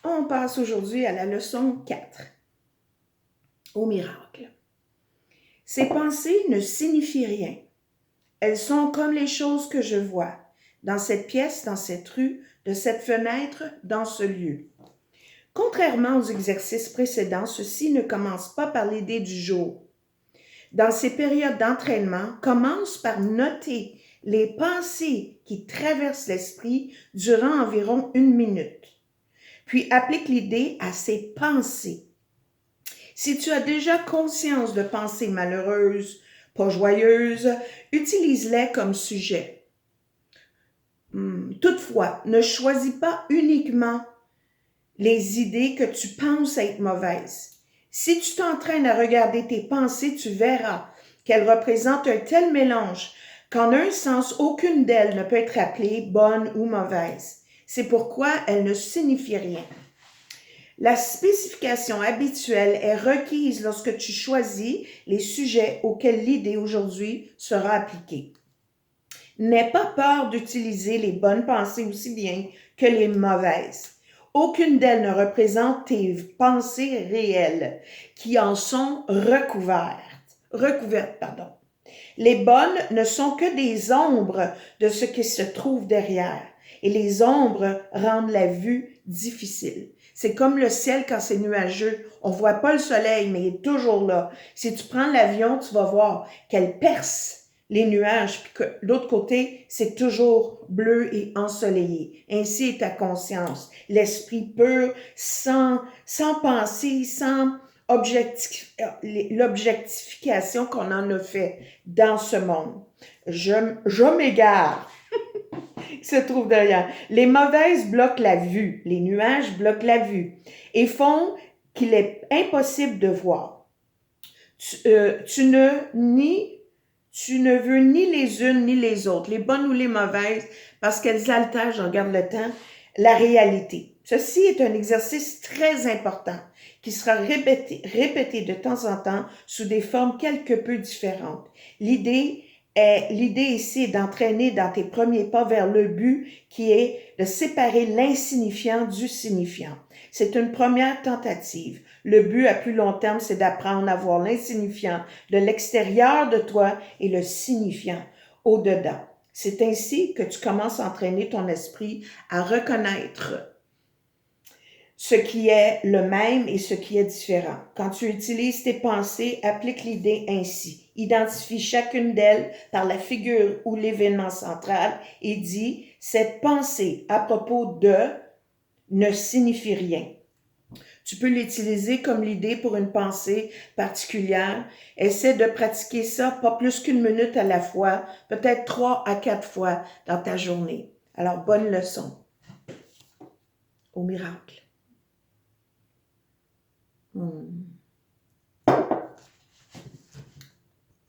On passe aujourd'hui à la leçon 4, au miracle. Ces pensées ne signifient rien. Elles sont comme les choses que je vois, dans cette pièce, dans cette rue, de cette fenêtre, dans ce lieu. Contrairement aux exercices précédents, ceci ne commence pas par l'idée du jour. Dans ces périodes d'entraînement, commence par noter les pensées qui traversent l'esprit durant environ 1 minute. Puis applique l'idée à ces pensées. Si tu as déjà conscience de pensées malheureuses, pas joyeuses, utilise-les comme sujet. Toutefois, ne choisis pas uniquement les idées que tu penses être mauvaises. Si tu t'entraînes à regarder tes pensées, tu verras qu'elles représentent un tel mélange qu'en un sens, aucune d'elles ne peut être appelée bonne ou mauvaise. C'est pourquoi elles ne signifient rien. La spécification habituelle est requise lorsque tu choisis les sujets auxquels l'idée aujourd'hui sera appliquée. N'aie pas peur d'utiliser les bonnes pensées aussi bien que les mauvaises. Aucune d'elles ne représente tes pensées réelles qui en sont recouvertes. Les bonnes ne sont que des ombres de ce qui se trouve derrière. Et les ombres rendent la vue difficile. C'est comme le ciel quand c'est nuageux. On voit pas le soleil, mais il est toujours là. Si tu prends l'avion, tu vas voir qu'elle perce les nuages, puis que l'autre côté, c'est toujours bleu et ensoleillé. Ainsi est ta conscience, l'esprit pur, sans pensée, sans l'objectification qu'on en a fait dans ce monde. Je m'égare. Se trouve derrière. Les mauvaises bloquent la vue. Les nuages bloquent la vue et font qu'il est impossible de voir. Tu ne veux ni les unes ni les autres, les bonnes ou les mauvaises, parce qu'elles altèrent, je regarde le temps, la réalité. Ceci est un exercice très important qui sera répété de temps en temps sous des formes quelque peu différentes. L'idée ici est d'entraîner dans tes premiers pas vers le but qui est de séparer l'insignifiant du signifiant. C'est une première tentative. Le but à plus long terme, c'est d'apprendre à voir l'insignifiant de l'extérieur de toi et le signifiant au-dedans. C'est ainsi que tu commences à entraîner ton esprit à reconnaître ce qui est le même et ce qui est différent. Quand tu utilises tes pensées, applique l'idée ainsi. Identifie chacune d'elles par la figure ou l'événement central et dis « cette pensée à propos de ne signifie rien ». Tu peux l'utiliser comme l'idée pour une pensée particulière. Essaie de pratiquer ça pas plus qu'1 minute à la fois, peut-être 3 à 4 fois dans ta journée. Alors, bonne leçon. Au miracle.